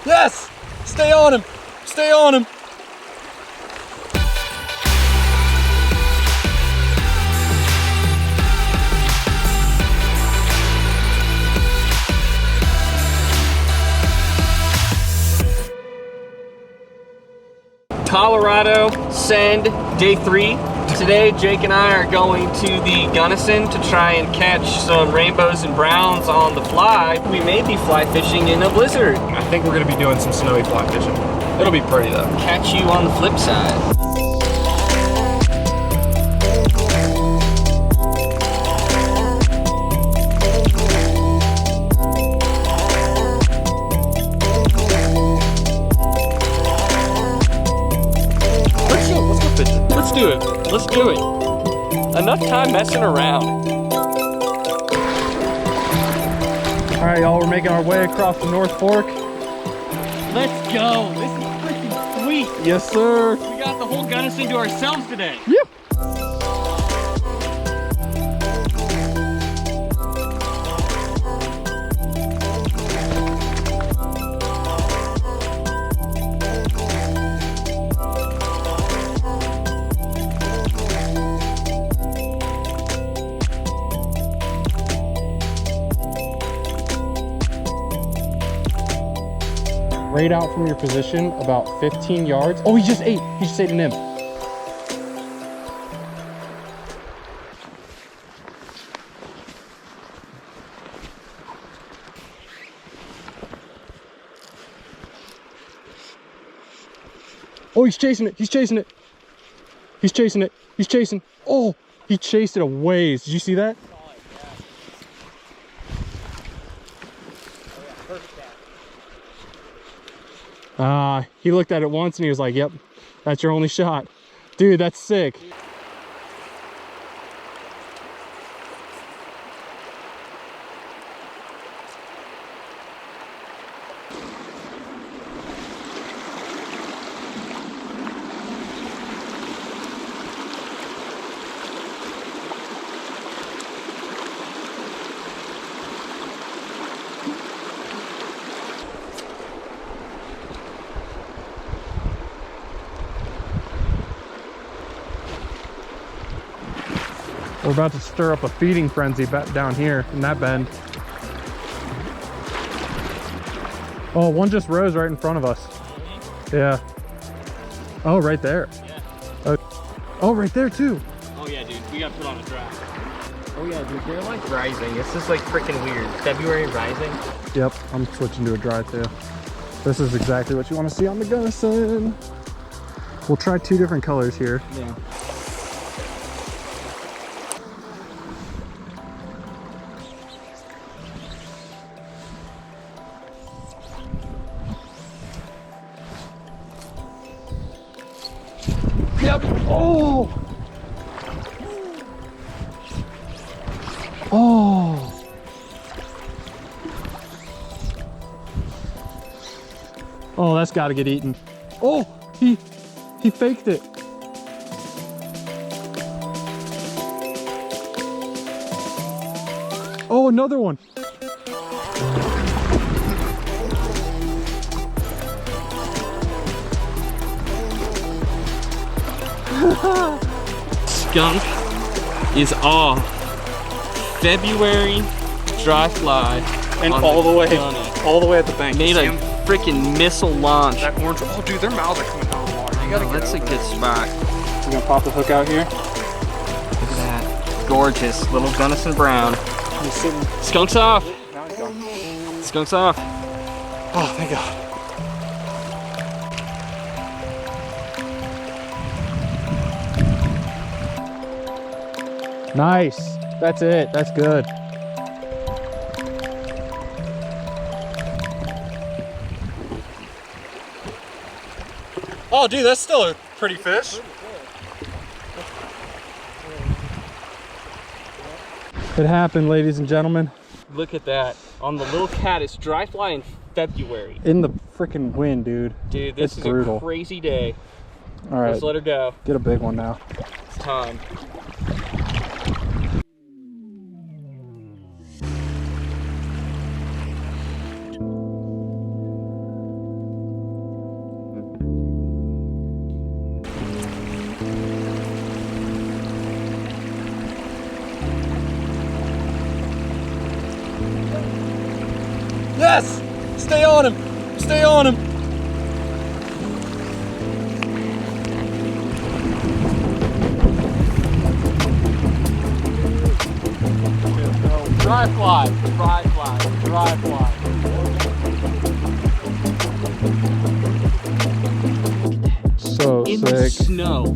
Yes! Stay on him! Stay on him! Colorado Send Day 3. Today, Jake and I are going to the Gunnison to try and catch some rainbows and browns on the fly. We may be fly fishing in a blizzard. I think we're gonna be doing some snowy fly fishing. It'll be pretty though. Catch you on the flip side. Let's do it. Let's do it. Enough time messing around. All right, y'all, we're making our way across the North Fork. Let's go. This is freaking sweet. Yes, sir. We got the whole Gunnison to ourselves today. Yep. Right out from your position, about 15 yards. Oh, he just ate an imp. Oh, he's chasing it, he's chasing it. He's chasing it, he's chasing. Oh, he chased it a ways. Did you see that? He looked at it once and he was like, yep, that's your only shot. Dude, that's sick. We're about to stir up a feeding frenzy back down here in that bend. Oh, one just rose right in front of us. Yeah. Oh, right there. Yeah. Oh, right there too. Oh yeah, dude. We got put on a draft. Oh yeah, dude. They're like rising. This is like freaking weird. February rising. Yep, I'm switching to a dry too. This is exactly what you want to see on the Gunnison. We'll try two different colors here. Yeah. Yep. Oh. Oh. Oh, that's got to get eaten. Oh, he faked it. Oh, another one. Skunk is off. February dry fly. And all the way at the bank. Made a freaking missile launch. That orange. Oh, dude, their mouths are coming out of the water. You gotta get that's a good spot. We're gonna pop the hook out here. Look at that. Gorgeous little Gunnison brown. He's sitting. Skunk's off. Now he's gone. Skunk's off. Oh, thank God. Nice. That's it. That's good. Oh, dude, that's still a pretty fish. It happened, ladies and gentlemen. Look at that. On the little caddis, dry fly in February. In the freaking wind, dude. Dude, this is brutal. a crazy day. All right. Let's let her go. Get a big one now. It's time. Yes! Stay on him! Stay on him! Dry fly, dry fly, dry fly. So In the sick. snow.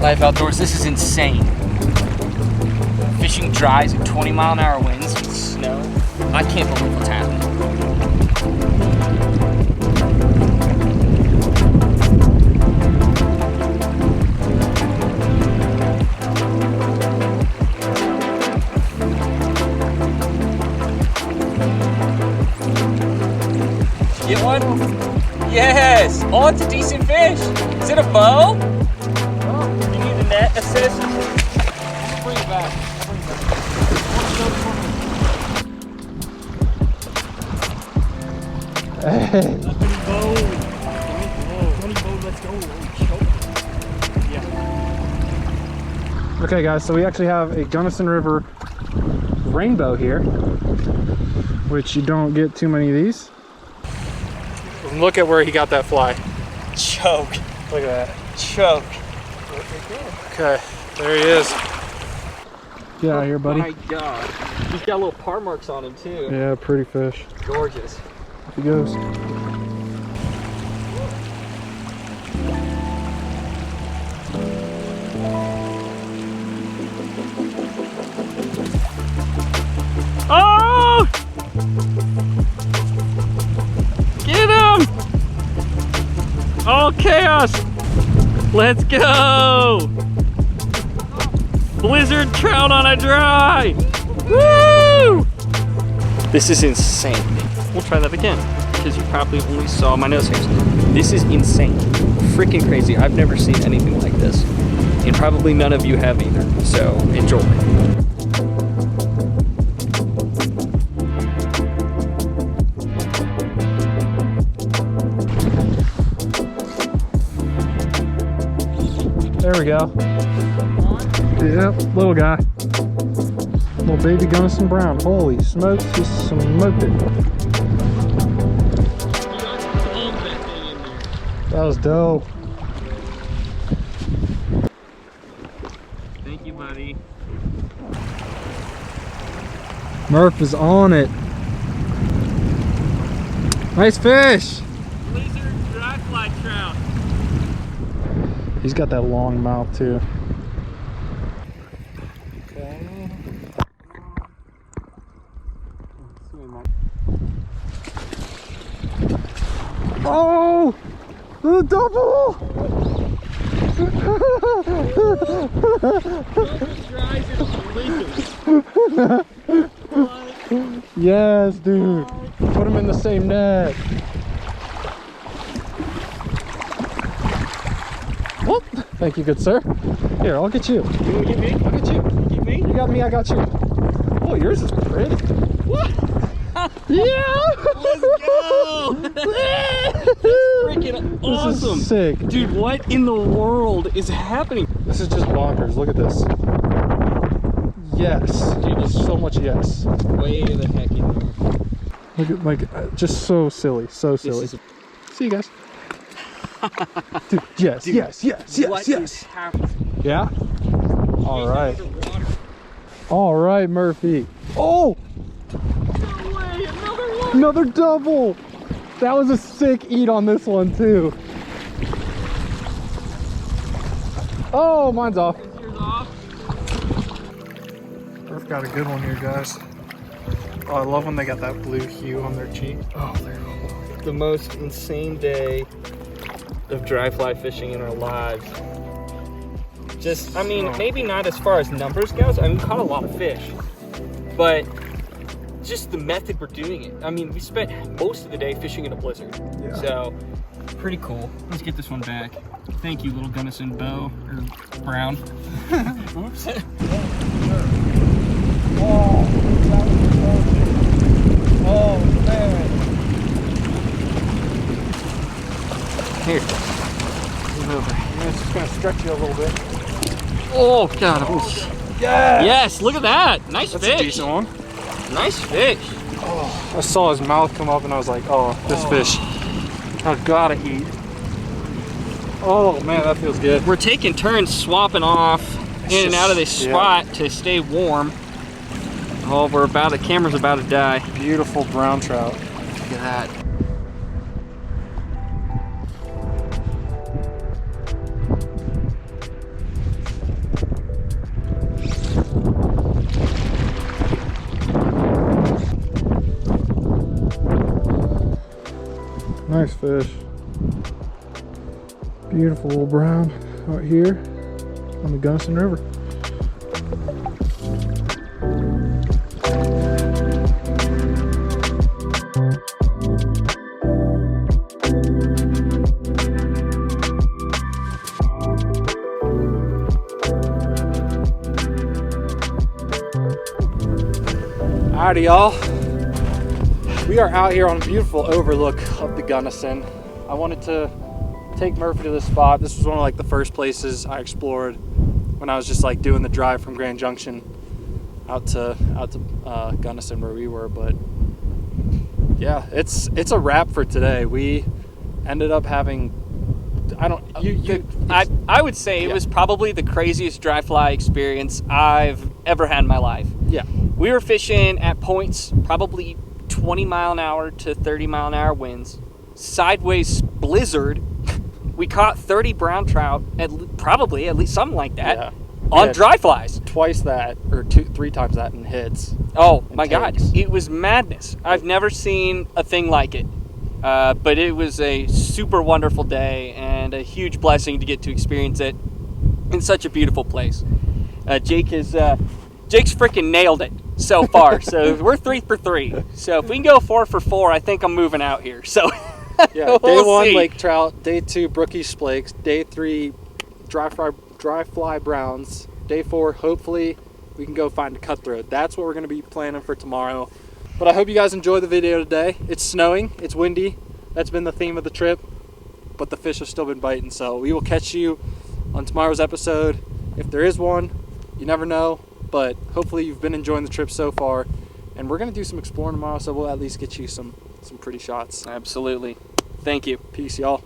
Life outdoors, this is insane. Fishing dries at 20-mile-an-hour winds with snow. I can't believe what's happening. Get one? Yes! Oh, it's a decent fish. Is it a bow? Oh, you need a net assist? Just bring it back. I'll bring it back. Hey. Nothing bow. Let's go. Yeah. Okay guys, so we actually have a Gunnison River rainbow here, which you don't get too many of these. Look at where he got that fly. Choke. Look at that. Choke. Okay, there he is. Get out of here, buddy. Oh my god. He's got little par marks on him too. Yeah, pretty fish. Gorgeous. Off he goes. Oh! Get him! All chaos! Let's go! Blizzard trout on a dry! Woo! This is insane. We'll try that again, because you probably only saw my nose hairs. This is insane. Freaking crazy. I've never seen anything like this. And probably none of you have either. So, enjoy. There we go. Yep, little guy. Little baby Gunnison Brown. Holy smokes, he smoked it. That was dope. Thank you, buddy. Murph is on it. Nice fish. Blizzard dry fly trout. He's got that long mouth too. Okay. Oh! The double! Yes, dude. Put him in the same net. Whoop. Thank you, good sir. Here, I'll get you. You wanna get me? I'll get you. Get me? You got me, I got you. Oh, yours is pretty. What? Yeah! Let's go! That's freaking awesome! This is sick. Dude, what in the world is happening? This is just bonkers. Look at this. Yes. Dude, There's so much yes. Way the heck in there. Look at, like, just so silly. So silly. See you guys. Dude, yes, Dude, yes, yes, yes, what yes. is happening? Yeah? All right. All right, Murphy. Oh! No way, another one! Another double! That was a sick eat on this one, too. Oh, mine's off. Is yours off? Murph got a good one here, guys. Oh, I love when they got that blue hue on their cheek. Oh, they're cool. The most insane day of dry fly fishing in our lives. Just, I mean, maybe not as far as numbers goes. I mean, we caught a lot of fish, but just the method we're doing it. I mean, we spent most of the day fishing in a blizzard. Yeah. So, pretty cool. Let's get this one back. Thank you, little Gunnison bow, or brown. Oops. Oh, man. Here. Move over. Yeah, it's just gonna stretch you a little bit. Oh, God. Yeah. Yes, look at that. Nice That's fish. a decent one. Nice fish. Oh, I saw his mouth come up and I was like, oh, this fish. I gotta eat. Oh man, that feels good. We're taking turns swapping off in and out of this spot to stay warm. Oh, the camera's about to die. Beautiful brown trout. Look at that. Nice fish. Beautiful little brown out here on the Gunnison River. Alrighty, y'all. We are out here on a beautiful overlook of the Gunnison. I wanted to take Murphy to this spot. This was one of like the first places I explored when I was just like doing the drive from Grand Junction out to Gunnison where we were. But yeah, it's a wrap for today. We ended up having, I would say it was probably the craziest dry fly experience I've ever had in my life. Yeah. We were fishing at points probably 20 mile an hour to 30 mile an hour winds, sideways blizzard. We caught 30 brown trout, probably at least something like that, on dry flies. Twice that, or 3 times that in hits. Oh my God, it was madness. I've never seen a thing like it. But it was a super wonderful day and a huge blessing to get to experience it in such a beautiful place. Jake's freaking nailed it so far. So we're 3 for 3. So if we can go 4 for 4, I think I'm moving out here. So yeah, day we'll 1 see. lake trout, day 2 brookie splakes, day 3 dry fly browns, day 4 hopefully we can go find a cutthroat. That's what we're going to be planning for tomorrow. But I hope you guys enjoyed the video today. It's snowing, it's windy. That's been the theme of the trip, but the fish have still been biting. So we will catch you on tomorrow's episode. If there is one, you never know. But hopefully you've been enjoying the trip so far. And we're going to do some exploring tomorrow, so we'll at least get you some pretty shots. Absolutely. Thank you. Peace, y'all.